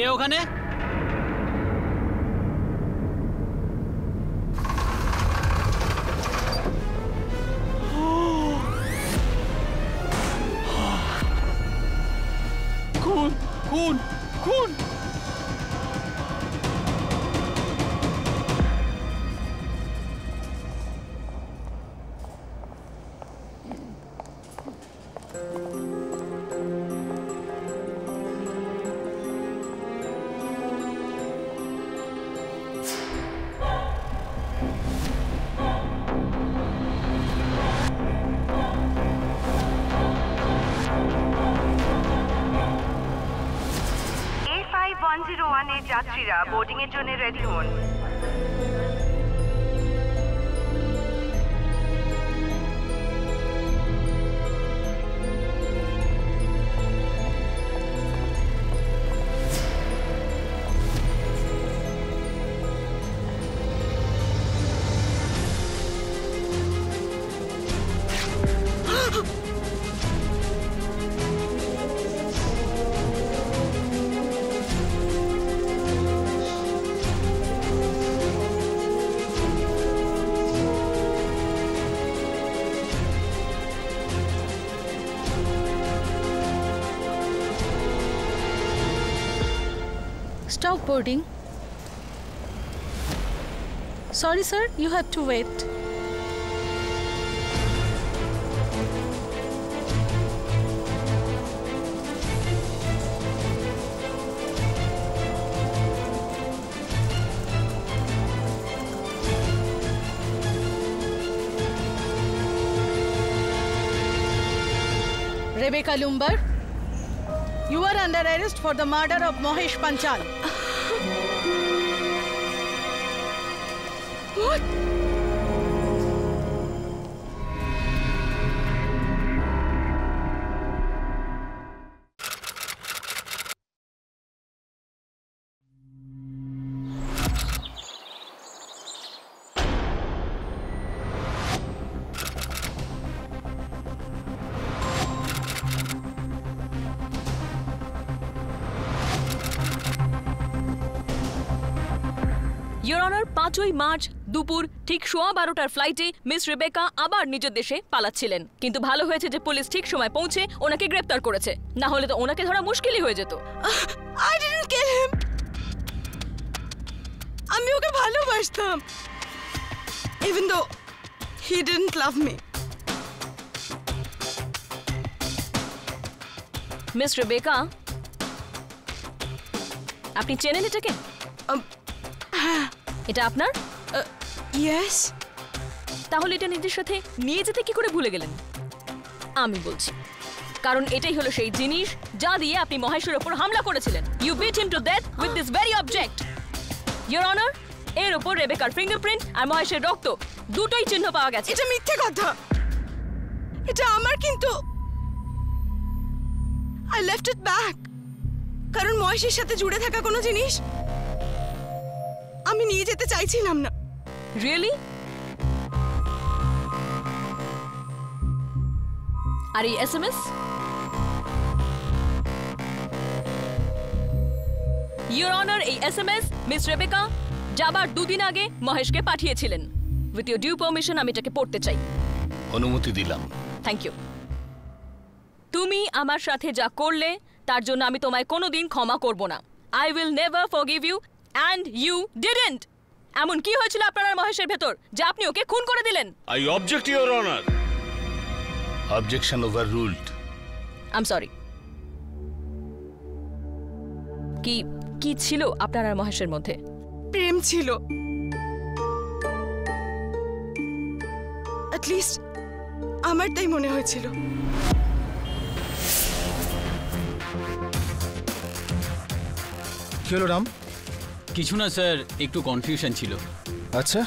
কে ওখানে? খুন খুন খুন! A5101 এর যাত্রীরা বোর্ডিং এর জন্য রেডি হন। Stop boarding. Sorry, sir, you have to wait. Rebecca Lumber, you are under arrest for the murder of Mahesh Panchal. What? Your Honor, 5ই মার্চ দুপুর ঠিক 12:15টার ফ্লাইটে মিস রেবেকা আবার নিজের দেশে পালাচ্ছিলেন, কিন্তু ভালো হয়েছে যে পুলিশ ঠিক সময় পৌঁছে ওনাকে গ্রেফতার করেছে, না হলে তো ওনাকে ধরা মুশকিলই হয়ে যেত। I didn't kill him. আমি ওকে ভালোবাসতাম, even though he didn't love me. Miss Rebecca, আপনি চেনেন এটাকে? এটা আপনার? Yes. তাহলে এটা নিজের সাথে নিয়ে যেতে কি করে ভুলে গেলেন? আমি বলছি, কারণ এটাই হলো সেই জিনিস যা দিয়ে আপনি মহেশের উপর হামলা করেছিলেন। You beat him to death with this very object. Your Honor, এর উপর রেবেকার ফিঙ্গারপ্রিন্ট আর মহেশের রক্ত দুটোই চিহ্ন পাওয়া গেছে। এটা মিথ্যে কথা। এটা আমার, কিন্তু I left it back. কারণ মহেশের সাথে জুড়ে থাকা কোনো জিনিস আমি নিয়ে যেতে চাইছিলাম না। Really? আর এই SMS? Your Honor, এই SMS মিস রেবেকা যাবার 2 দিন আগে মহেশকে পাঠিয়েছিলেন। With your due permission, আমি এটাকে পড়তে চাই। অনুমতি দিলাম। Thank you. তুমি আমার সাথে যা করলে তার জন্য আমি তোমায় কোনোদিন ক্ষমা করব না। I will never forgive you and you didn't. এমন কি হয়েছিল আপনার আর মহেশের ভেতর যে আপনি ওকে খুন করে দিলেন? I object, Your Honor. Objection overruled. I'm sorry. কি ছিল আপনার আর মহেশের মধ্যে? প্রেম ছিল। At least আমার তাই মনে হয়েছিল। কি হলো রাম? কিছু না স্যার, একটু কনফিউশন ছিল। আচ্ছা,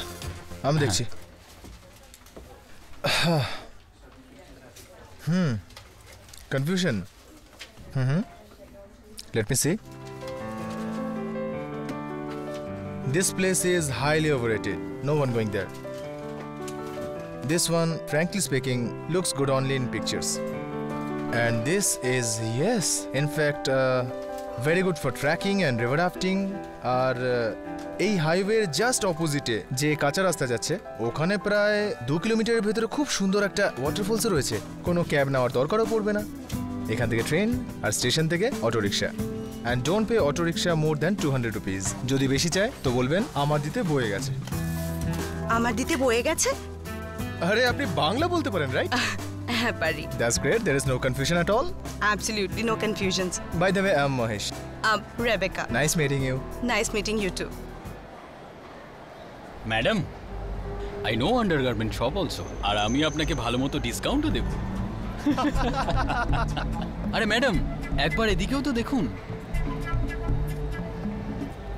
আমি দেখছি। Confusion. Let me see. This place is highly overrated. No one going there. This one, frankly speaking, looks good only in pictures. And this is, yes, in fact, very good for trekking and river rafting. আর এই হাইওয়ের just অপোজিটে যে কাঁচা রাস্তা যাচ্ছে ওখানে প্রায় 2 কিলোমিটারের ভেতরে খুব সুন্দর একটা ওয়াটারফলসও রয়েছে। কোনো ক্যাব নেওয়ার দরকারও পড়বে না। এখান থেকে ট্রেন আর স্টেশন থেকে auto rickshaw. And don't pay auto rickshaw more than 200 rupees. যদি বেশি চায় তো বলবেন আমার দিতে বয়ে গেছে। আমার দিতে বয়ে গেছে? আরে আপনি বাংলা বলতে পারেন, রাইট? হ্যাঁ পারি। That's great. There is no confusion at all. Absolutely no confusions. By the way, I'm Mahesh. Rebecca. Nice meeting you. Nice meeting you too. Madam, I know undergarment shop also, আর আমি আপনাকে ভালো মতো ডিসকাউন্টও দেব। আরে madam, একবার এদিকেও তো দেখুন।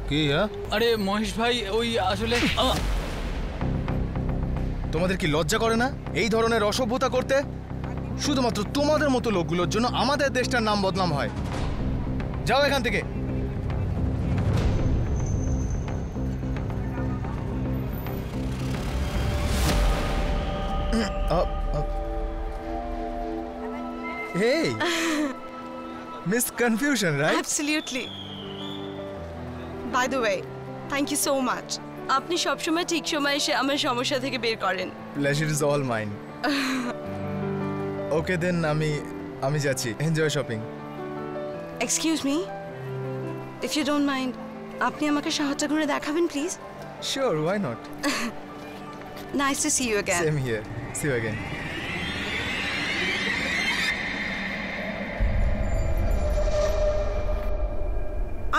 কি হ্যাঁ? আরে মহেশ ভাই, ওই আসলে তোমাদের কি লজ্জা করে না এই ধরনের অসভ্যতা করতে? শুধুমাত্র তোমাদের মতো লোকগুলোর জন্য আমাদের দেশটার নাম বদনাম হয়। যাও এখান থেকে। Hey, misconfusion, right? Absolutely. By the way, thank you so much. আপনি সবসময় ঠিক সময় এসে আমার সমস্যা থেকে বের করেন। Pleasure is all mine. Okay then, আমি যাচ্ছি। Enjoy shopping. Excuse me, if you don't mind, আপনি আমাকে সাহায্য করে দেখাবেন please? Sure, why not? Nice to see you again. Same here. See you again.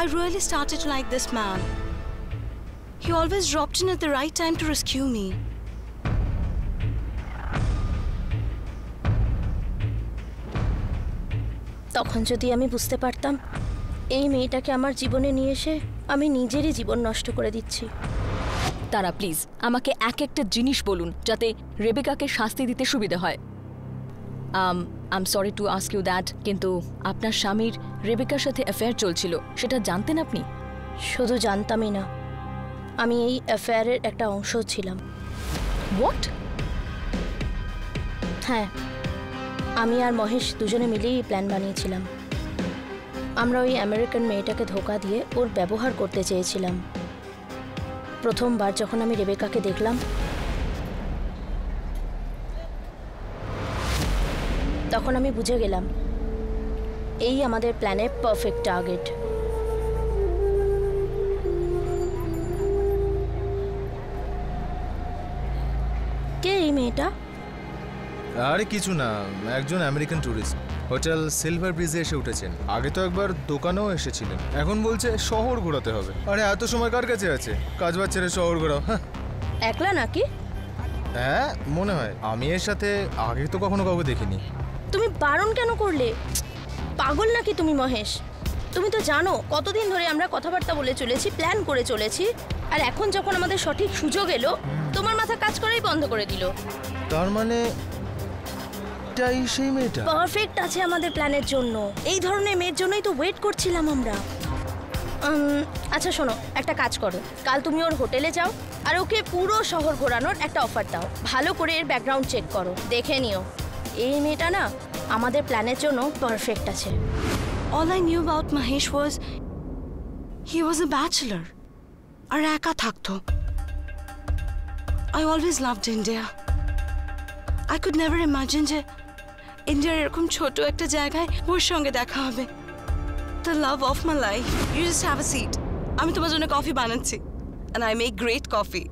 I really started to like this man. He always dropped in at the right time to rescue me. তখন যদি আমি বুঝতে পারতাম এই মেয়েটাকে আমার জীবনে নিয়ে এসে আমি নিজেরই জীবন নষ্ট করে দিচ্ছি। তারা প্লিজ আমাকে একটা জিনিস বলুন যাতে রেবেকাকে শাস্তি দিতে সুবিধা হয়। I am sorry to ask you that, কিন্তু আপনার স্বামীর রেবেকার সাথে অ্যাফেয়ার চলছিল, সেটা জানতেন আপনি? শুধু জানতামই না, আমি এই অ্যাফেয়ারের একটা অংশ ছিলাম। হোয়াট? হ্যাঁ, আমি আর মহেশ দুজনে মিলেই প্ল্যান বানিয়েছিলাম। আমরা ওই আমেরিকান মেয়েটাকে ধোঁকা দিয়ে ওর ব্যবহার করতে চেয়েছিলাম। প্রথমবার যখন আমি রেবেকাকে দেখলাম তখন আমি বুঝে গেলাম এই আমাদের প্ল্যানের পারফেক্ট টার্গেট। কে এই মেয়েটা? আরে কিছু না, একজন আমেরিকান ট্যুরিস্ট হোটেল সিলভার ব্রিজে এসে উঠেছেন। আগে তো একবার দোকানেও এসেছিলেন, এখন বলছে শহর ঘোরাতে হবে। আরে এত সময় কার কাছে আছে? কাজ বাজ ছেড়ে শহর ঘোরাও। একলা নাকি? হ্যাঁ মনে হয়, আমি এর সাথে আগে তো কখনো কাউকে দেখিনি। তুমি বারণ কেন করলে? পাগল নাকি তুমি মহেশ? তুমি তো জানো কতদিন ধরে আমরা কথাবার্তা বলে চলেছি, প্ল্যান করে চলেছি, আর এখন যখন আমাদের সঠিক সুযোগ এলো তোমার মাথা কাজ করাই বন্ধ করে দিল। তার মানে এটাই সেই মেয়েটা? পারফেক্ট আছে আমাদের প্ল্যানের জন্য। এই ধরনের মেয়ের জন্যই তো ওয়েট করছিলাম আমরা। আচ্ছা শোনো, একটা কাজ করো, কাল তুমি ওর হোটেলে যাও আর ওকে পুরো শহর ঘোরানোর একটা অফার দাও। ভালো করে এর ব্যাকগ্রাউন্ড চেক করো, দেখে নিও এই মেয়েটা না আমাদের প্ল্যানের জন্য পারফেক্ট আছে। All I knew about Mahesh was he was a bachelor. আর একা থাকতো। I always loved India. I could never imagine যে ইন্ডিয়ার এরকম ছোট একটা জায়গায় ওর সঙ্গে দেখা হবে। The love of my life. You just have a seat. আমি তোমার জন্য কফি বানাচ্ছি। And I make great coffee.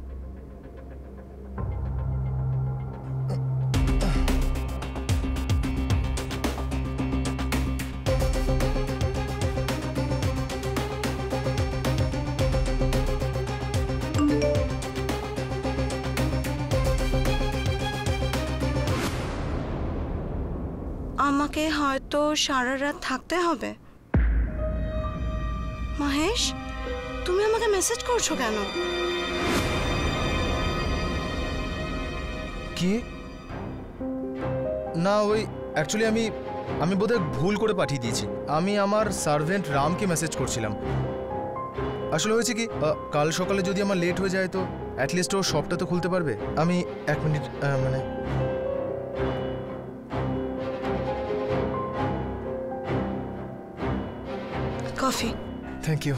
আমাকে হয়তো সারা রাত থাকতে হবে। মহেশ, তুমি আমাকে মেসেজ করছো কেন? কি না, ওই অ্যাকচুয়ালি আমি বোধহয় ভুল করে পাঠিয়ে দিয়েছি। আমি আমার সার্ভেন্ট রামকে মেসেজ করছিলাম। আসলে হয়েছে কি, কাল সকালে যদি আমার লেট হয়ে যায় তো অ্যাটলিস্ট ও শপটা তো খুলতে পারবে। আমি 1 মিনিট মানে কফি। Thank you.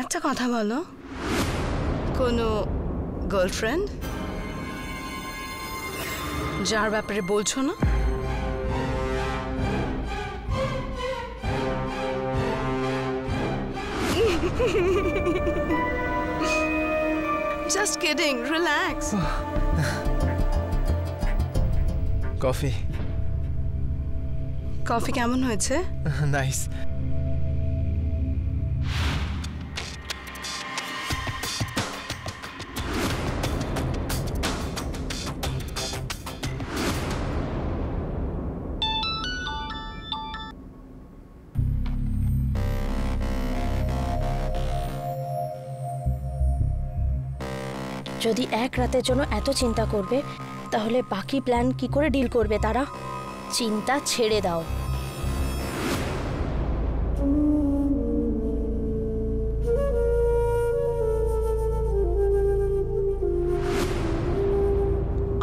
একটা কথা বলো, কোনো গার্লফ্রেন্ড যার ব্যাপারে বলছো না? Just kidding, relax. Coffee coffee কেমন হয়েছে? নাইস। যদি এক রাতের জন্য এত চিন্তা করবে তাহলে বাকি প্ল্যান কি করে ডিল করবে তারা? চিন্তা ছেড়ে দাও।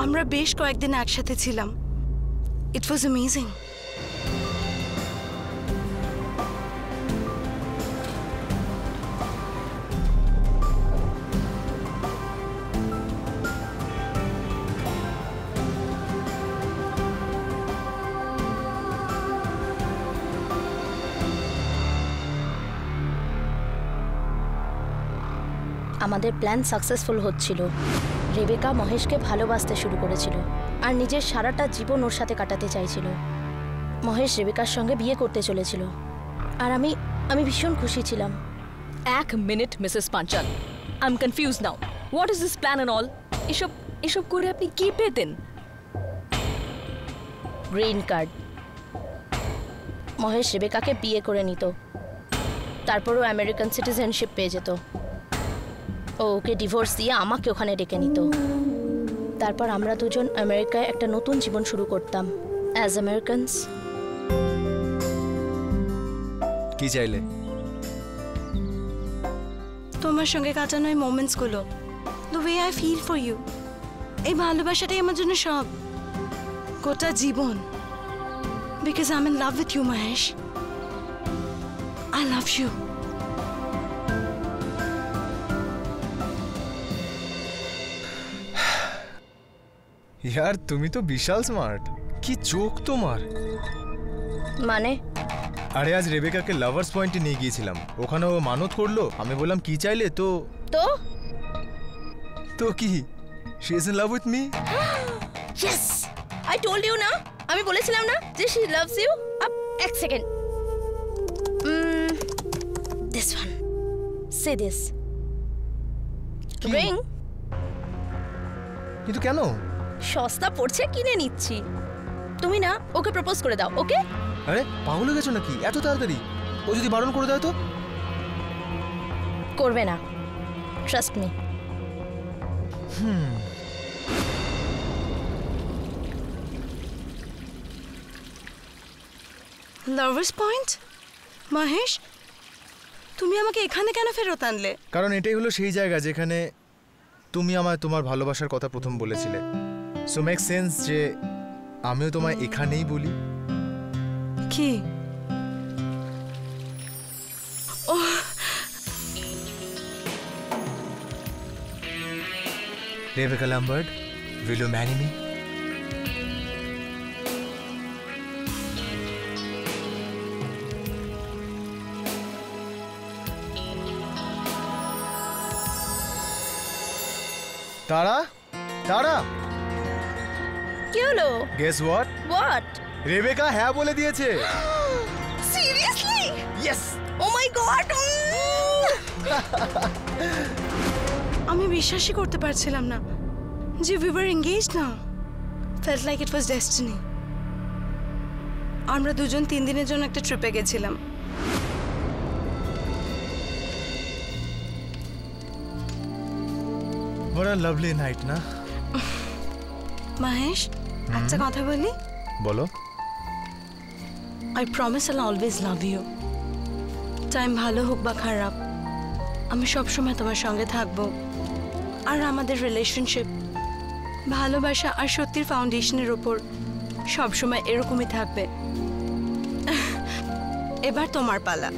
আমরা বেশ কয়েকদিন একসাথে ছিলাম। ইট ওয়াজ অ্যামেজিং। আমাদের প্ল্যান সাকসেসফুল হচ্ছিল। রেবেকা মহেশকে ভালোবাসতে শুরু করেছিল আর নিজের সারাটা জীবন ওর সাথে কাটাতে চাইছিল। মহেশ রেবেকার সঙ্গে বিয়ে করতে চলেছিল আর আমি ভীষণ খুশি ছিলাম। এক minute Mrs Panchal, I am confuse now. What is this plan and all? এসব করে আপনি কি পেতেন? Green card. মহেশ রেবেকাকে বিয়ে করে নিত, তারপরও আমেরিকান সিটিজেনশিপ পেয়ে যেত। ওকে ডিভোর্স দিয়ে আমাকে ওখানে ডেকে নিত। তারপর আমরা দুজন আমেরিকায় একটা নতুন জীবন শুরু করতাম অ্যাজ আমেরিকানস। কি চাইলে? তোমার সঙ্গে কাটানো এই মোমেন্টসগুলো, the way I feel for you, এই ভালোবাসাটাই আমার জন্য সব, গোটা জীবন। Because I am in love with you Mahesh. I love you. ইয়ার তুমি তো বিশাল স্মার্ট। কি চোখ তোমার! মানে? আরে আজ রেবেকাকে লাভার্স পয়েন্টে নিয়ে গিয়েছিলাম, ওখানে ও মানত করলো। আমি বললাম কি চাইলে, তো তো তো কি, she is in love with me. Yes, I told you না, আমি বলেছিলাম না যে শি লাভস ইউ। এক সেকেন্ড, দিস ওয়ান, সে দিস রিং। কিন্তু কেন? সস্তা পড়ছে, কিনে নিচ্ছি। তুমি না ওকে প্রপোজ করে দাও, ওকে? আরে পাগল হয়ে গেছো নাকি এত তাড়াতাড়ি? ও যদি বারণ করে দেয় তো? করবে না, trust me. Lovers point? Mahesh, তুমি আমাকে এখানে কেন ফেরত আনলে? কারণ এটাই হলো সেই জায়গা যেখানে তুমি আমায় তোমার ভালোবাসার কথা প্রথম বলেছিলে। সো মেক সেন্স যে আমিও তোমায় এখানেই বলি। কি? Rebecca Lambert, will you marry me? তারা, তারা, কি হলো? Guess what? হোয়াট? রেবেকা হ্যাঁ বলে দিয়েছে। সিরিয়াসলি? ইয়েস। ও মাই গড! আমি বিশ্বাসই করতে পারছিলাম না যে we were engaged now. Felt like it was destiny. আমরা দুজন 3 দিনের জন্য একটা ট্রিপে গেছিলাম। What a lovely night, না? মহেশ, একটা কথা বলি? বলো। I promise I'll always love you. Time ভালো হোক বা খারাপ, আমি সবসময় তোমার সঙ্গে থাকবো। আর আমাদের রিলেশনশিপ ভালোবাসা আর সত্যির ফাউন্ডেশনের ওপর সবসময় এরকমই থাকবে। এবার তোমার পালা।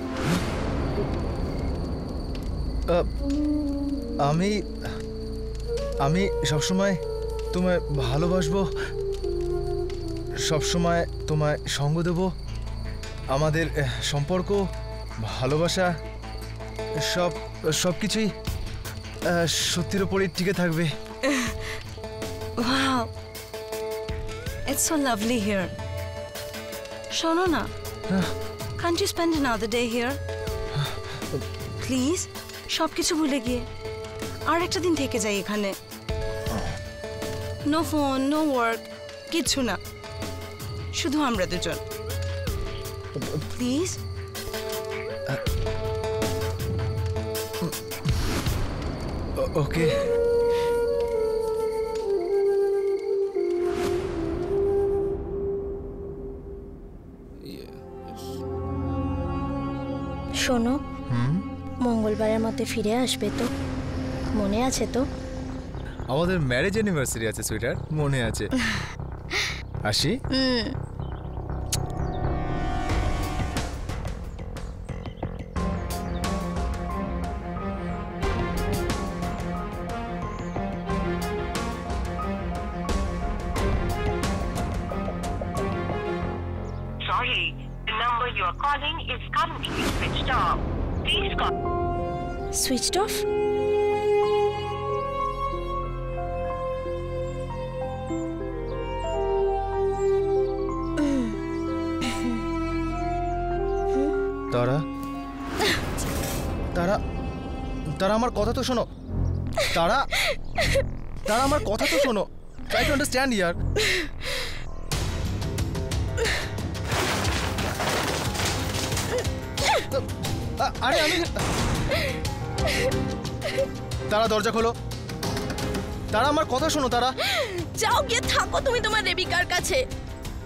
আমি আমি সবসময় তোমায় ভালোবাসবো, সবসময় তোমায় সঙ্গ দেব। আমাদের সম্পর্ক, ভালোবাসা সব কিছুই সত্যির ওপরই টিকে থাকবে। Wow, it's so lovely here. শোনো না, can't you spend another day here? Please, সবকিছু ভুলে গিয়ে আর একটা দিন থেকে যাই এখানে। নো ফোন, নো ওয়ার্ক, কিছু না, শুধু আমরা দুজন। প্লিজ। ওকে। শোনো, মঙ্গলবারের মধ্যে ফিরে আসবে তো? মনে আছে তো? আমাদের ম্যারেজ অ্যানিভার্সারি আছে সুইটার, মনে আছে। আসি। Sorry, the number you are calling is currently switched off. Please call. Switched off? তারা তারা তারা আমার কথা তো শোনো। তারা তারা আমার কথা তো শোনো। ট্রাই টু আন্ডারস্ট্যান্ড ইয়ার। আরে আমি, তারা দরজা খোলো। তারা আমার কথা শোনো। তারা যাও, গিয়ে থাকো তুমি তোমার রেবিকার কাছে।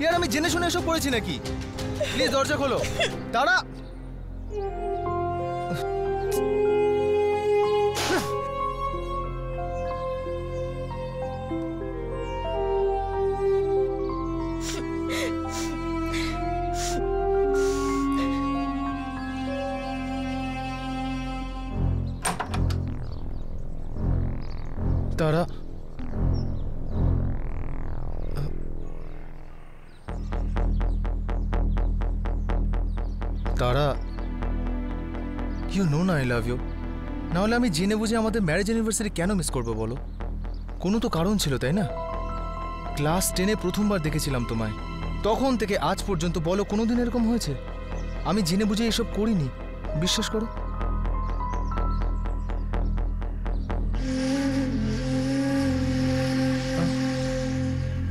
ইয়ার আমি জেনে শুনে এসব করেছি নাকি? প্লিজ দরজা খোলো। তারা তারা তারা ইউ নো না আই লাভ ইউ। নাহলে আমি জেনে বুঝে আমাদের ম্যারেজ অ্যানিভার্সারি কেন মিস করবো বলো? কোনো তো কারণ ছিল, তাই না? ক্লাস 10-এ প্রথমবার দেখেছিলাম তোমায়, তখন থেকে আজ পর্যন্ত বলো কোনোদিন এরকম হয়েছে? আমি জেনে বুঝে এসব করিনি, বিশ্বাস করো।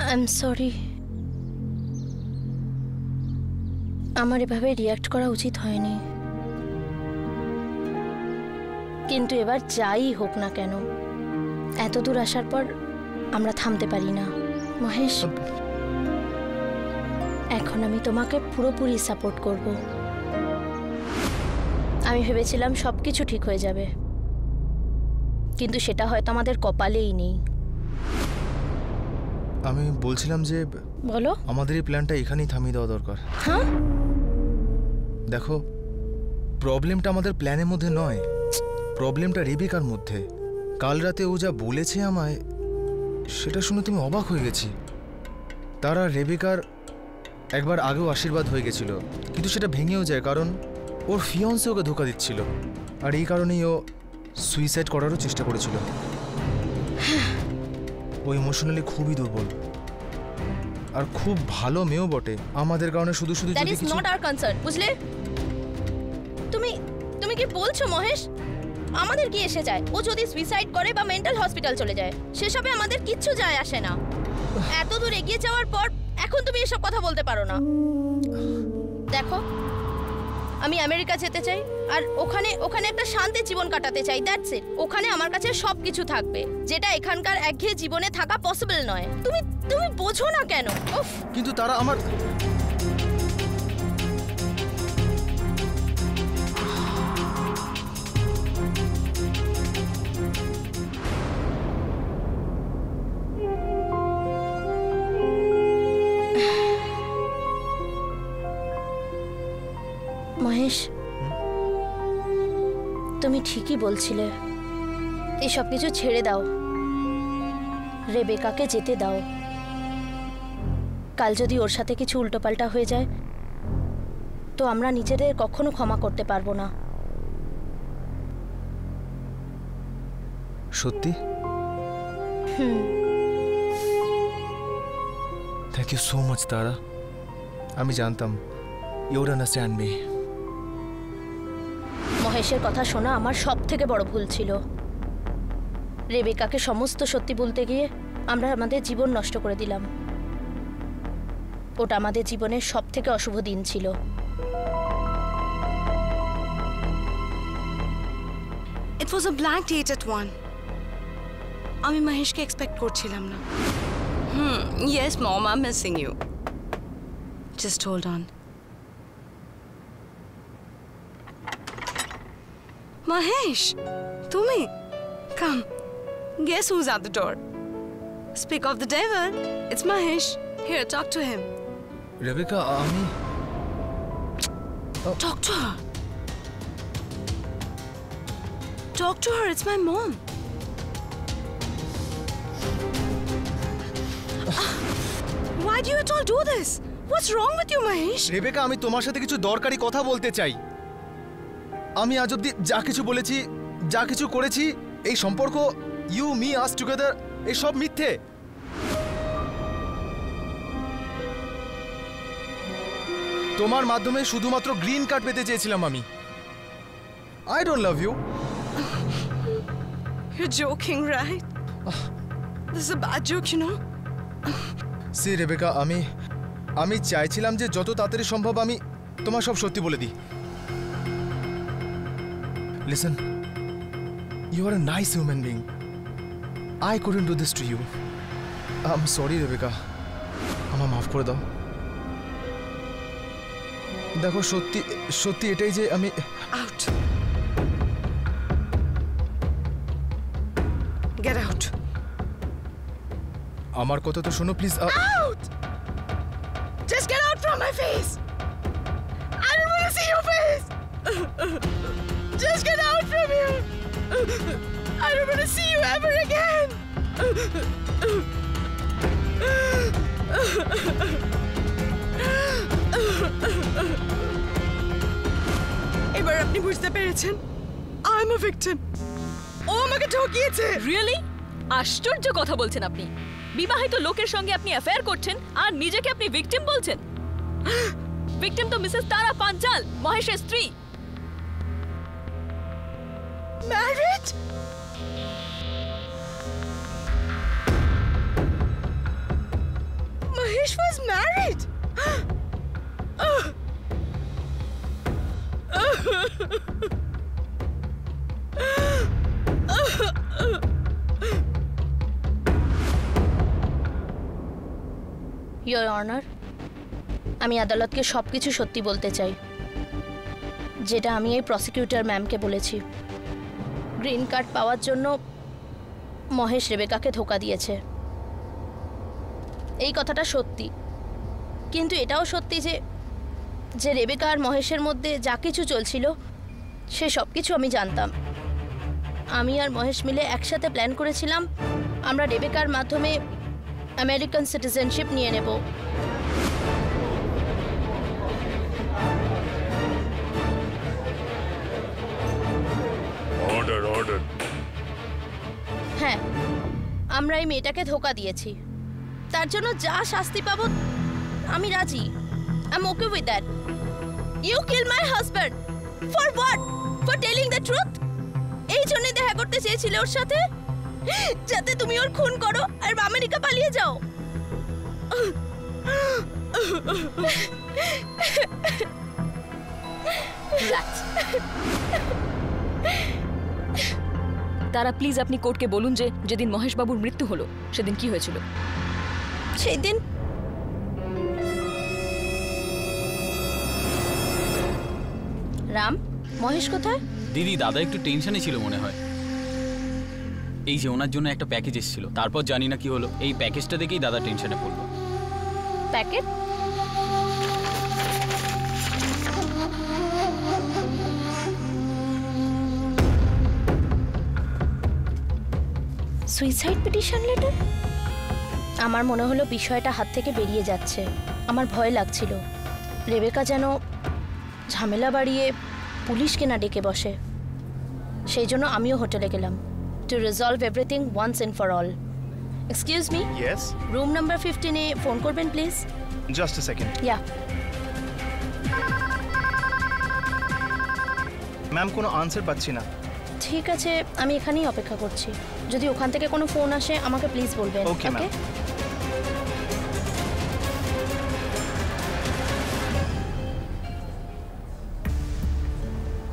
I am sorry. আমার এভাবে রিয়াক্ট করা উচিত হয়নি, কিন্তু এবার যাই হোক না কেন, এত দূর আসার পর আমরা থামতে পারি না। মহেশ, এখন আমি তোমাকে পুরোপুরি সাপোর্ট করব। আমি ভেবেছিলাম সব কিছু ঠিক হয়ে যাবে, কিন্তু সেটা হয়তো আমাদের কপালেই নেই। আমি বলছিলাম যে বলো। আমাদের এই প্ল্যানটা এখানেই থামিয়ে দেওয়া দরকার। হ্যাঁ, দেখো, প্রবলেমটা আমাদের প্ল্যানের মধ্যে নয়, প্রবলেমটা রেবিকার মধ্যে। কাল রাতে ও যা বলেছে আমায়, সেটা শুনে তুমি অবাক হয়ে গেছি। তারা রেবিকার একবার আগেও আশীর্বাদ হয়ে গেছিল, কিন্তু সেটা ভেঙেও যায়, কারণ ওর ফিয়ন্সে ওকে ধোকা দিচ্ছিল, আর এই কারণেই ও সুইসাইড করারও চেষ্টা করেছিল। ও ইমোশনালি খুবই দুর্বল, আর খুব ভালো মেয়েও বটে। আমাদের কারণে শুধু শুধু দ্যাট যদি ইজ কিছু নট আওয়ার কনসার্ন, বুঝলে? তুমি কি বলছো মহেশ? আমাদের কি এসে যায়? ও যদি সুইসাইড করে বা মেন্টাল হসপিটাল চলে যায়, সেসবে আমাদের কিচ্ছু যায় আসে না। এত দূর এগিয়ে যাওয়ার পর এখন তুমি এসব কথা বলতে পারো না। দেখো, আমি আমেরিকা যেতে চাই, আর ওখানে একটা শান্তি জীবন কাটাতে চাই, দ্যাটস ইট। ওখানে আমার কাছে সবকিছু থাকবে, যেটা এখানকার একঘেয়ে জীবনে থাকা পসিবল নয়। তুমি বোঝো না কেন? উফ। কিন্তু তারা আমার তুমি ঠিকই বলছিলে, এসব কিছু ছেড়ে দাও, রেবেকাকে যেতে দাও। কাল যদি ওর সাথে কিছু উল্টোপাল্টা হয়ে যায় তো আমরা নিজেদের কখনো ক্ষমা করতে পারবো না। সত্যি? থ্যাংক ইউ সো মাচ তারা। আমি জানতাম ইউ উড আন্ডারস্ট্যান্ড মি। মহেশের কথা শোনা আমার সব থেকে বড় ভুল ছিল। রেবেকাকে সমস্ত সত্যি বলতে গিয়ে আমরা আমাদের জীবন নষ্ট করে দিলাম। ওটা আমাদের জীবনের সব থেকে অশুভ দিন ছিল। It was a blank date at 1. আমি মহেশকে এক্সপেক্ট করছিলাম না। Yes mom, I'm missing you. Just hold on. Mahesh, তুমি? Come. Guess who's at the door? Speak of the devil. It's Mahesh. Here, talk to him. Rebecca, আমি Talk to her. Talk to her. It's my mom. Why do you at all do this? What's wrong with you, Mahesh? Rebecca, আমি তোমার সাথে কিছু দরকারি কথা বলতে চাই। আমি আজ অব্দি যা কিছু বলেছি, যা কিছু করেছি, এই সম্পর্ক ইউ মি আস টুগেদার, এই সব মিথ্যে। তোমার মাধ্যমে শুধুমাত্র গ্রিন কার্ড পেতে চেয়েছিলাম আমি। I don't love you. You're joking, right? This is a bad joke, you know? See Rebecca, আমি চাইছিলাম যে যত তাড়াতাড়ি সম্ভব আমি তোমার সব সত্যি বলে দিই। Listen, you are a nice human being. I couldn't do this to you. I'm sorry Rebecca, আমায় মাফ করে দাও। দেখো, সত্যি সত্যি এটাই যে আমি Out. Get out. আমার কথা তো শোনো please. Out! Just get out from my face. I don't want to see your face. Just get out from here. I don't want to see you ever again. এবার আপনি বুঝতে পেরেছেন, I'm a victim. ও আমাকে ঠকিয়েছে। Really? আশ্চর্য কথা বলছেন আপনি। বিবাহিত লোকের সঙ্গে আপনি অ্যাফেয়ার করছেন আর নিজেকে আপনি ভিকটিম বলছেন। ভিকটিম তো মিসেস তারা পাঞ্চাল, মহেশের স্ত্রী। Married? Mahesh was married. Your honour, আমি আদালতকে সব কিছু সত্যি বলতে চাই, যেটা আমি এই প্রসিকিউটর ম্যামকে বলেছি। গ্রিন কার্ড পাওয়ার জন্য মহেশ রেবেকাকে ধোকা দিয়েছে, এই কথাটা সত্যি। কিন্তু এটাও সত্যি যে রেবেকা আর মহেশের মধ্যে যা কিছু চলছিল সে সব কিছু আমি জানতাম। আমি আর মহেশ মিলে একসাথে প্ল্যান করেছিলাম আমরা রেবেকার মাধ্যমে আমেরিকান সিটিজেনশিপ নিয়ে নেব। Order order. হ্যাঁ, আমরা এই মেয়েটাকে ধোকা দিয়েছি, তার জন্য যা শাস্তি পাবো আমি রাজি। I'm okay with that. You killed my husband. For what? For telling the truth? এই জন্য দেখা করতে চেয়েছিলে ওর সাথে, যাতে তুমি ওর খুন করো আর আমেরিকা পালিয়ে যাও। তারা প্লিজ আপনি কোর্টকে বলুন যে যেদিন মহেশ বাবুর মৃত্যু হলো সেদিন কি হয়েছিল। সেই দিন রাম, মহেশ কোথায়? দিদি, দাদা একটু টেনশনে ছিল মনে হয়। এই যে ওনার জন্য একটা প্যাকেজ এসেছিল, তারপর জানি না কি হলো। এই প্যাকেজটা দেখেই দাদা টেনশনে পড়লো। প্যাকেট? Suicide petition letter? আমার মনে হলো বিষয়টা হাত থেকে বেরিয়ে যাচ্ছে। আমার ভয় লাগছিল রেবেকা যেন ঝামেলা বাড়িয়ে পুলিশকে না ডেকে বসে। সেই জন্য আমিও হোটেলে গেলাম to resolve everything once and for all. Excuse me, yes, room number 15-এ ফোন করবেন please. Just a second. Yeah. Ma'am, কোনো আনসার পাচ্ছি না। ঠিক আছে, আমি এখানেই অপেক্ষা করছি। যদি ওখান থেকে কোনো ফোন আসে আমাকে প্লিজ বলবেন। Okay, ma'am.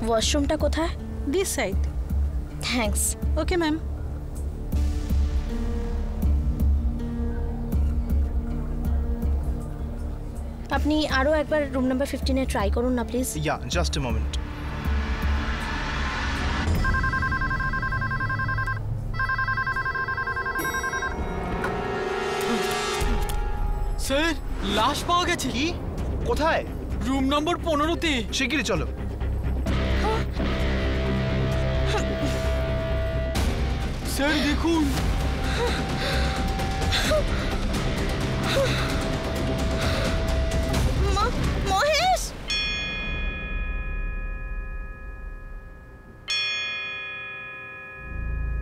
ওয়াশরুমটা কোথায়? This side. Thanks. Okay ma'am. আপনি আরও একবার রুম নাম্বার 15-এ ট্রাই করুন না please. Yeah, just a moment. Sir, লাশ পাওয়া গেছে। কি? কোথায়? রুম নম্বর 15-তে। শিগগিরই চলো। স্যার দেখুন। Mahesh!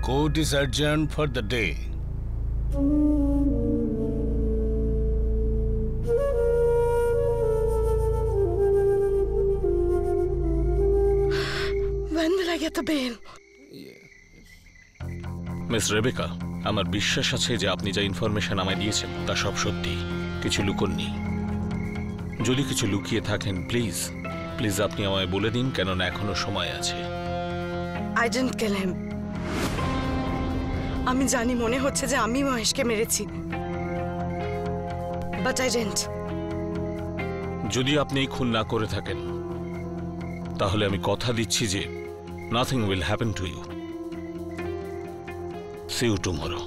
Court is adjourned for the day. When will I get the bail? Miss Rebecca, আমার বিশ্বাস আছে যে আপনি যা ইনফরমেশন আমায় দিয়েছেন তা সব সত্যি, কিছু লুকোননি। যদি কিছু লুকিয়ে থাকেন প্লিজ প্লিজ আপনি আমায় বলে দিন, কেননা এখনো সময় আছে। I didn't kill him. আমি জানি মনে হচ্ছে যে আমি মহেশকে মেরেছি, but I didn't. যদি আপনি এই খুন না করে থাকেন তাহলে আমি কথা দিচ্ছি যে nothing will happen to you. See you tomorrow.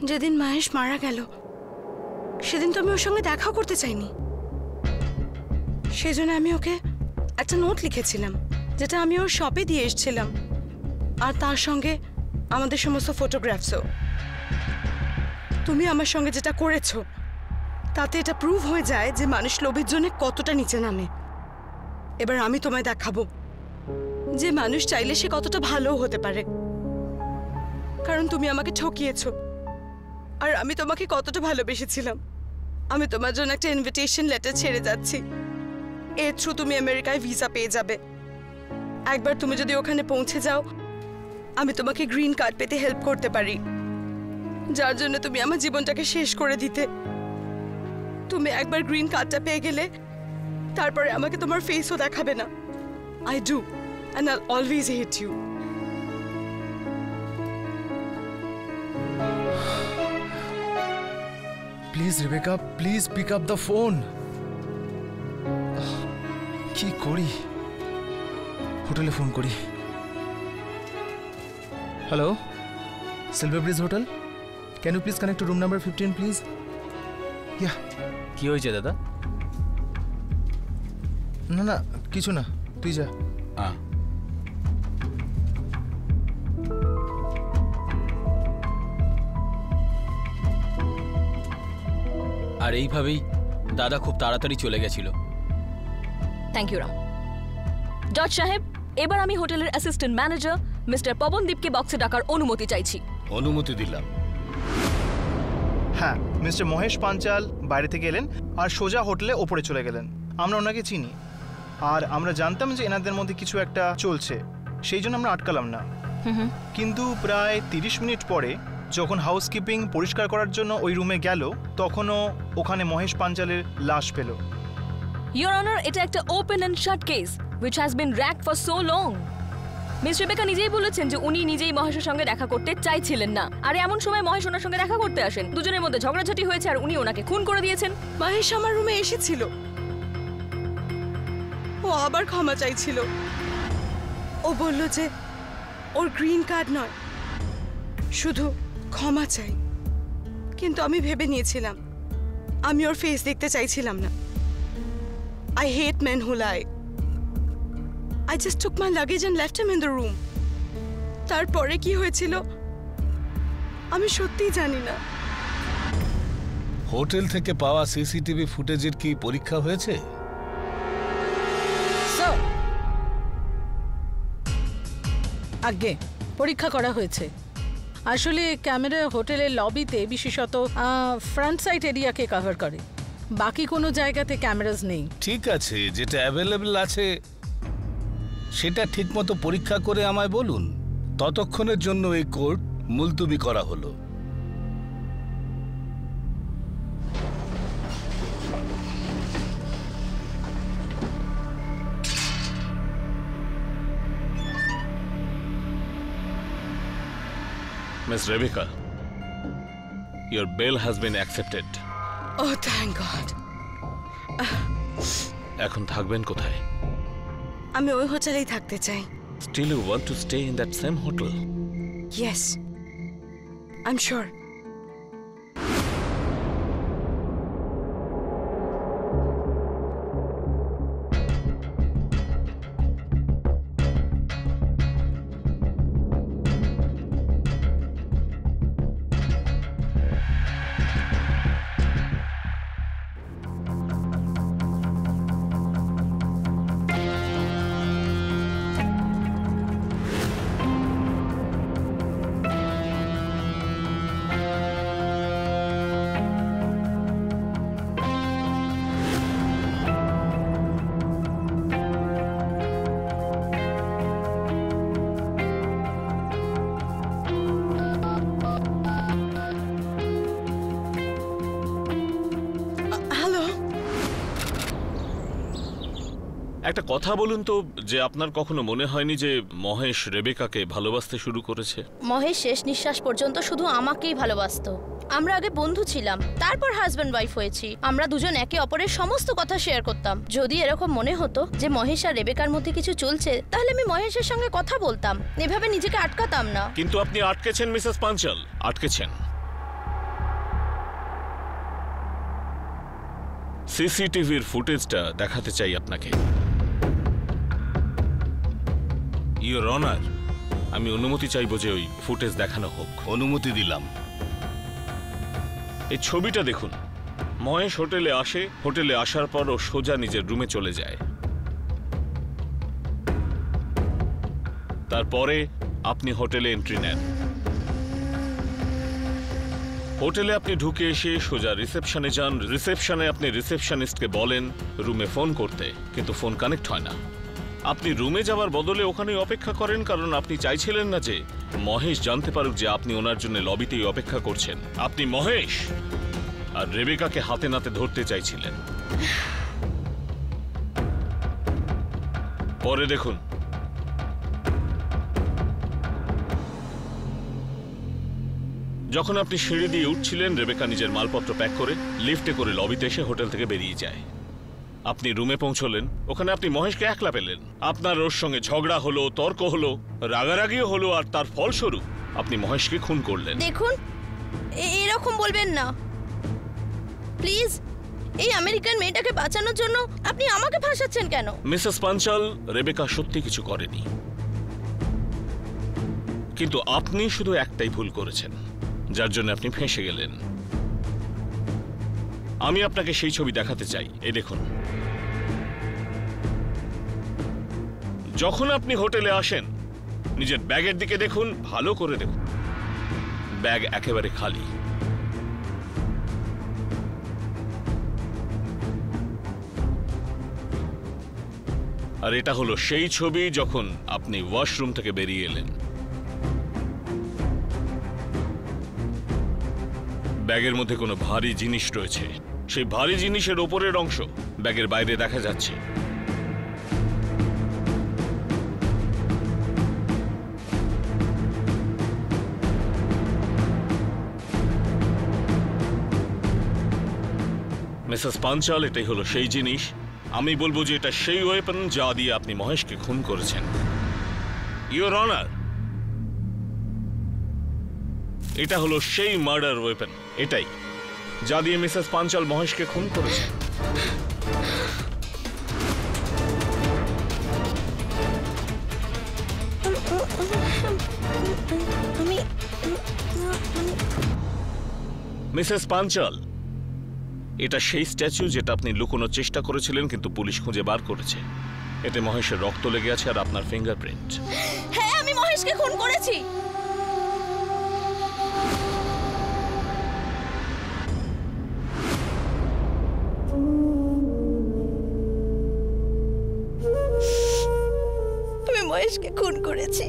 যেদিন মহেশ মারা গেল সেদিন তো আমি ওর সঙ্গে দেখা করতে চাইনি। সেজন্য আমি ওকে একটা নোট লিখেছিলাম যেটা আমি ওর শপে দিয়ে এসেছিলাম, আর তার সঙ্গে আমাদের সমস্ত ফটোগ্রাফসও। তুমি আমার সঙ্গে যেটা করেছো তাতে এটা প্রুভ হয়ে যায় যে মানুষ লোভের জন্য কতটা নিচে নামে। এবার আমি তোমায় দেখাবো যে মানুষ চাইলে সে কতটা ভালোও হতে পারে, কারণ তুমি আমাকে ঠকিয়েছো আর আমি তোমাকে কতটা ভালোবেসেছিলাম। আমি তোমার জন্য একটা ইনভিটেশন লেটার ছেড়ে যাচ্ছি। এর থ্রু তুমি আমেরিকায় ভিসা পেয়ে যাবে। একবার তুমি যদি ওখানে পৌঁছে যাও আমি তোমাকে গ্রিন কার্ড পেতে হেল্প করতে পারি, যার জন্য তুমি আমার জীবনটাকে শেষ করে দিতে। তুমি একবার গ্রিন কার্ডটা পেয়ে গেলে তারপরে আমাকে তোমার ফেসও দেখাবে না। I do and I'll always hate you. Please Rebecca, please pick up the phone. কি করি? হোটেলে ফোন করি। Hello, silver bridge hotel, can you please connect to room number 15 please? Yeah. কি হয়েছে দাদা? না না, কিছু না, তুই যা। আর এইভাবেই দাদা খুব তাড়াতাড়ি চলে গেছিল। Thank you Ram. জজ সাহেব, এবার আমি হোটেলের অ্যাসিস্ট্যান্ট ম্যানেজার মিস্টার পবনদীপকে বক্সে ডাকার অনুমতি চাইছি। অনুমতি দিলাম। হ্যাঁ, মিস্টার মহেশ পাঞ্চাল বাইরে থেকে এলেন আর সোজা হোটেলে ওপরে চলে গেলেন। আমরা ওনাকে চিনি আর আমরা জানতাম যে এনাদের মধ্যে কিছু একটা চলছে, সেই জন্য আমরা আটকালাম না। কিন্তু প্রায় 30 মিনিট পরে যখন হাউসকিপিং পরিষ্কার করার জন্য ওই রুমে গেল তখনও ওখানে মহেশ পাঞ্চালের লাশ পেল। ইয়োর অনার, এটা একটা open and shut case which has been racked for so long. Miss Rebecca নিজেই বলেছেন যে উনি নিজেই মহেশের সঙ্গে দেখা করতে চাইছিলেন না, আর এমন সময় মহেশ ওনার সঙ্গে দেখা করতে আসেন। দুজনের মধ্যে ঝগড়াঝাটি হয়েছে আর উনি ওনাকে খুন করে দিয়েছেন। মহেশ আমার রুমে এসেছিল, ও আবার ক্ষমা চাইছিল। ও বলল যে ওর গ্রিন কার্ড নয়, শুধু ক্ষমা চাই। কিন্তু আমি ভেবে নিয়েছিলাম, আমি ওর ফেস দেখতে চাইছিলাম না। I hate men who lie. I just took my luggage and left him in the room. তারপরে কি হয়েছিল আমি সত্যিই জানি না। হোটেল থেকে পাওয়া সিসিটিভি ফুটেজের কি পরীক্ষা হয়েছে? আগে পরীক্ষা করা হয়েছে। আসলে ক্যামেরা হোটেলের লবিতে বিশেষত ফ্রন্ট সাইড এরিয়াকে কভার করে, বাকি কোনো জায়গাতে ক্যামেরাস নেই। ঠিক আছে, যেটা অ্যাভেলেবল আছে সেটা ঠিকমতো পরীক্ষা করে আমায় বলুন। ততক্ষণের জন্য এই কোর্ট মুলতবি করা হলো। Miss Rebecca, your bail has been accepted. Oh, thank God. এখন থাকবেন কোথায়? আমি ওই হোটেলেই থাকতে চাই। Still you want to stay in that same hotel? Yes, I'm sure. একটা কথা বলুন তো, যে আপনার কখনো মনে হয়নি যে মহেশ রেবেকাকে ভালোবাসতে শুরু করেছে? মহেশ শেষ নিঃশ্বাস পর্যন্ত শুধু আমাকেই ভালোবাসতো। আমরা আগে বন্ধু ছিলাম, তারপর হাজব্যান্ড ওয়াইফ হয়েছি। আমরা দুজন একে অপরের সমস্ত কথা শেয়ার করতাম। যদি এরকম মনে হতো যে মহেশ আর রেবেকার মধ্যে কিছু চলছে, তাহলে আমি মহেশের সঙ্গে কথা বলতাম, এভাবে নিজেকে আটকাতাম না। কিন্তু আপনি আটকেছেন মিসেস পাঞ্চাল, আটকেছেন। সিসিটিভির ফুটেজটা দেখাতে চাই আপনাকে। ইওর অনার, আমি অনুমতি চাইবো যে ওই ফুটেজ দেখানো হোক। অনুমতি দিলাম। এই ছবিটা দেখুন। মহেশ হোটেলে আসে, হোটেলে আসার পর ও সোজা নিজের রুমে চলে যায়। তারপরে আপনি হোটেলে এন্ট্রি নেন। হোটেলে আপনি ঢুকে এসে সোজা রিসেপশনে যান। রিসেপশনে আপনি রিসেপশনিস্টকে বলেন রুমে ফোন করতে, কিন্তু ফোন কানেক্ট হয় না। আপনি রুমে যাওয়ার বদলে ওখানেই অপেক্ষা করেন, কারণ আপনি চাইছিলেন না যে মহেশ জানতে পারুক যে আপনি ওনার জন্য লবিতেই অপেক্ষা করছেন। আপনি মহেশ আর রেবেকাকে হাতে নাতে ধরতে চাইছিলেন। পরে দেখুন, যখন আপনি সিঁড়ি দিয়ে উঠছিলেন, রেবেকা নিজের মালপত্র প্যাক করে লিফটে করে লবিতে এসে হোটেল থেকে বেরিয়ে যায়। আপনি রুমে পৌঁছলেন, ওখানে আপনি মহেশকে একলা পেলেন। আপনার ওর সঙ্গে ঝগড়া হলো, তর্ক হলো, রাগারাগিও হলো, আর তার ফলস্বরূপ আপনি মহেশকে খুন করলেন। দেখুন, এরকম বলবেন না প্লিজ। এই আমেরিকান মেয়েটাকে বাঁচানোর জন্য আপনি আমাকে ফাঁসাচ্ছেন কেন? মিসেস পাঞ্চাল, রেবেকা সত্যি কিছু করেনি, কিন্তু আপনি শুধু একটাই ভুল করেছেন, যার জন্য আপনি ফেঁসে গেলেন। আমি আপনাকে সেই ছবি দেখাতে চাই। এই দেখুন, যখন আপনি হোটেলে আসেন নিজের ব্যাগের দিকে দেখুন, ভালো করে দেখুন। ব্যাগ একেবারে খালি। আর এটা হলো সেই ছবি যখন আপনি ওয়াশরুম থেকে বেরিয়ে এলেন। ব্যাগের মধ্যে কোনো ভারী জিনিস রয়েছে। সেই ভারী জিনিসের ওপরের অংশ ব্যাগের বাইরে দেখা যাচ্ছে। মিসেস পাঞ্চাল, এটাই হলো সেই জিনিস। আমি বলবো যে এটা সেই ওয়েপন যা দিয়ে আপনি মহেশকে খুন করেছেন। ইওর অনার, এটা হলো সেই মার্ডার ওয়েপন, এটাই যা দিয়ে মিসেস পাঞ্চাল মহেশকে খুন করেছেন। মিসেস পাঞ্চাল, এটা সেই স্ট্যাচু যেটা আপনি লুকোনোর চেষ্টা করেছিলেন কিন্তু পুলিশ খুঁজে বার করেছে। এতে মহেশের রক্ত লেগে আছে আর আপনার ফিঙ্গারপ্রিন্ট। হ্যাঁ, আমি মহেশকে খুন করেছি। আমি মহেশকে খুন করেছি।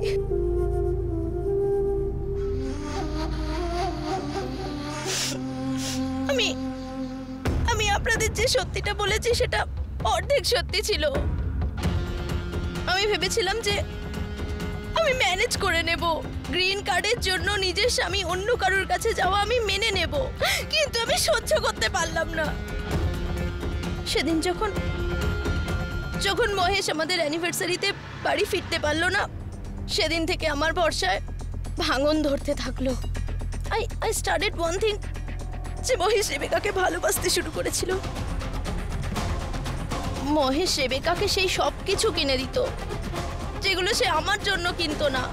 আমি আপনাদের যে সত্যিটা বলেছি সেটা অর্ধেক সত্যি ছিল। আমি ভেবেছিলাম যে আমি ম্যানেজ করে নেব, গ্রিন কার্ডের জন্য নিজের স্বামী অন্য কারোর কাছে যাওয়া আমি মেনে নেব, কিন্তু আমি সহ্য করতে পারলাম না। সেদিন যখন মহেশ আমাদের অ্যানিভার্সারিতে বাড়ি ফিরতে পারলো না, সেদিন থেকে আমার ভরসায় ভাঙন ধরতে থাকলো। আই স্টার্টেড ওয়ান থিং, যে মহেশ রেবেকাকে ভালোবাসতে শুরু করেছিল। মহেশ রেবেকাকে সেই সব কিছু কিনে দিত যেগুলো সে আমার জন্য কিনতো না।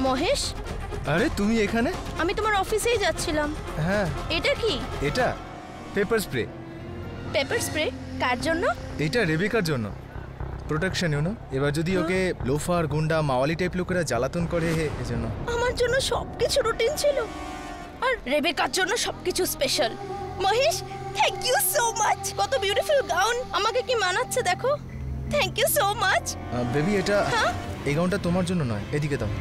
মহেশ, আরে তুমি এখানে? আমি তোমার অফিসেই যাচ্ছিলাম। হ্যাঁ। এটা কি? এটা পেপার স্প্রে। পেপার স্প্রে কার জন্য? এটা রেবেকার জন্য, প্রোটেকশন ইউ নো। এবার যদি ওকে লোফার, গুন্ডা, মাওয়ালি টাইপ লোকেরা জ্বালাতন করে এজন্য। আমার জন্য সবকিছু রুটিন ছিল আর রেবেকার জন্য সবকিছু special. Mahesh, thank you so much. কত বিউটিফুল গাউন, আমাকে কি মানাচ্ছে দেখো। Thank you so much. Baby, এটা এই গাউনটা তোমার জন্য নয়, এদিকে দাও।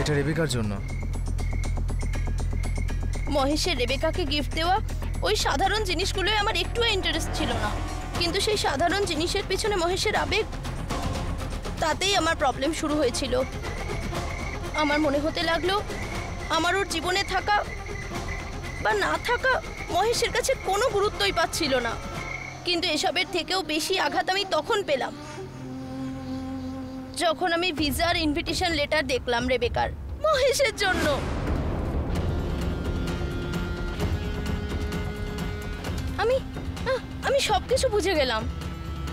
এটা রেবেকার জন্য। মহেশের রেবেকাকে গিফট দেওয়া ওই সাধারণ জিনিসগুলোই আমার একটুও ইন্টারেস্ট ছিল না, কিন্তু সেই সাধারণ জিনিসের পিছনে মহেশের আবেগ, তাতেই আমার প্রবলেম শুরু হয়েছিল। আমার মনে হতে লাগলো আমার ওর জীবনে থাকা বা না থাকা মহেশের কাছে কোনো গুরুত্বই পাচ্ছিল না। কিন্তু এসবের থেকেও বেশি আঘাত আমি তখন পেলাম যখন আমি ভিসার ইনভিটেশন লেটার দেখলাম রেবেকার, মহেশের জন্য। আমি সবকিছু বুঝে গেলাম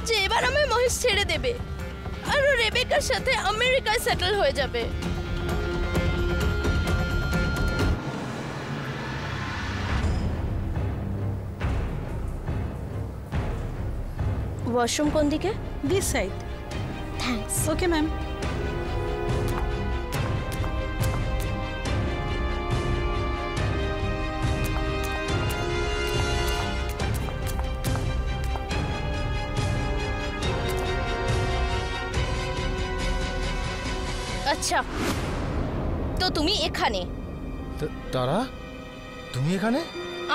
যে এবার আমায় মহেশ ছেড়ে দেবে আর ও রেবেকার সাথে আমেরিকায় সেটেল হয়ে যাবে। ওয়াশরুম কোন দিকে? This side. Thanks. Okay ma'am. আচ্ছা, তো তুমি এখানে? তারা, তুমি এখানে?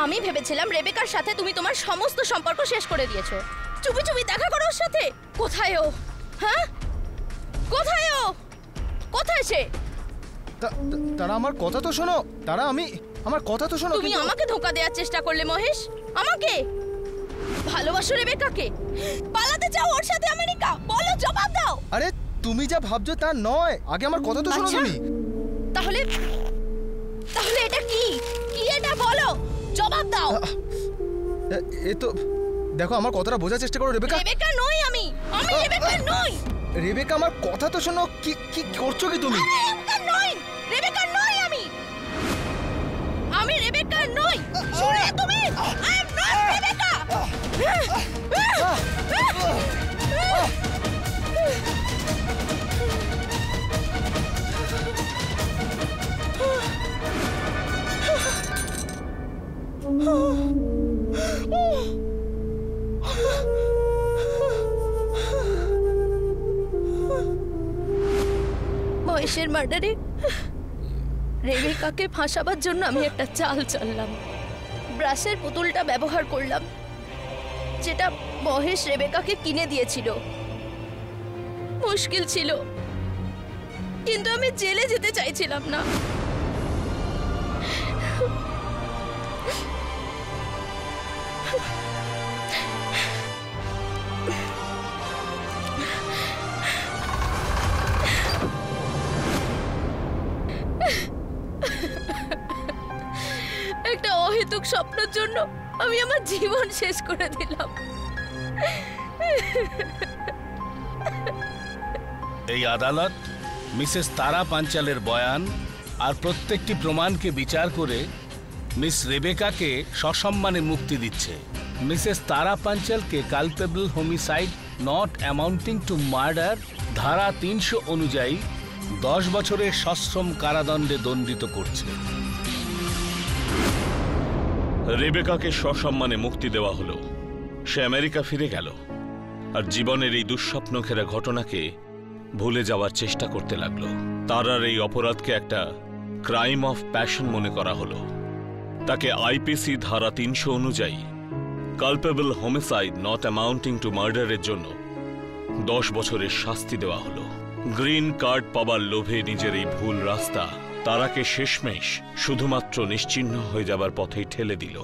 আমি ভেবেছিলাম রেবেকার সাথে তুমি তোমার সমস্ত সম্পর্ক শেষ করে দিয়েছো। চুপি চুপি দেখা করো ওর সাথে। কোথায় ও? হ্যাঁ, কোথায় ও? কোথায় সে? তারা, আমার কথা তো শোনো। তারা, আমার কথা তো শোনো। তুমি আমাকে ধোঁকা দেওয়ার চেষ্টা করলে মহেশ। আমাকে ভালোবাসো রেবেকাকে, পালাতে চাও ওর সাথে আমেরিকা? বলো, জবাব দাও। আরে তুমি যা ভাবছো তা নয়, আগে আমার কথা তো শোনো তুমি। তাহলে এটা কি? কি এটা বলো, জবাব দাও। এ তো দেখো, আমার কথাটা বোঝার চেষ্টা করো। রেবেকা নই আমি রেবেকা নই। রেবেকা, আমার কথা তো শোনো। কি করছো কি তুমি? রেবেকা নই আমি রেবেকা নই। শুনে তুমি, আই এম নট রেবেকা। মহেশের মার্ডারে রেবেকাকে ফাঁসাবার জন্য আমি একটা চাল চাললাম। ব্রাশের পুতুলটা ব্যবহার করলাম যেটা মহেশ রেবেকাকে কিনে দিয়েছিল। মুশকিল ছিল, কিন্তু আমি জেলে যেতে চাইছিলাম না। একটা অহেতুক স্বপ্নের জন্য আমি আমার জীবন শেষ করে দিলাম। এই আদালত মিসেস তারা পাঞ্চালের বয়ান আর প্রত্যেকটি প্রমাণকে বিচার করে মিস রেবেকাকে সসম্মানে মুক্তি দিচ্ছে। মিসেস তারা পাঞ্চালকে culpable homicide not amounting to murder ধারা 300 অনুযায়ী 10 বছরের সশ্রম কারাদণ্ডে দণ্ডিত করছে। রেবেকাকে সসম্মানে মুক্তি দেওয়া হলো। সে আমেরিকা ফিরে গেল আর জীবনের এই দুঃস্বপ্ন ঘেরা ঘটনাকে ভুলে যাওয়ার চেষ্টা করতে লাগলো। তারার এই অপরাধকে একটা ক্রাইম অফ প্যাশন মনে করা হলো। তাকে আইপিসি ধারা 300 অনুযায়ী culpable homicide not amounting to মার্ডারের জন্য 10 বছরের শাস্তি দেওয়া হলো। গ্রিন কার্ড পাবার লোভে নিজের এই ভুল রাস্তা তারাকে শেষমেশ শুধুমাত্র নিশ্চিহ্ন হয়ে যাবার পথেই ঠেলে দিল।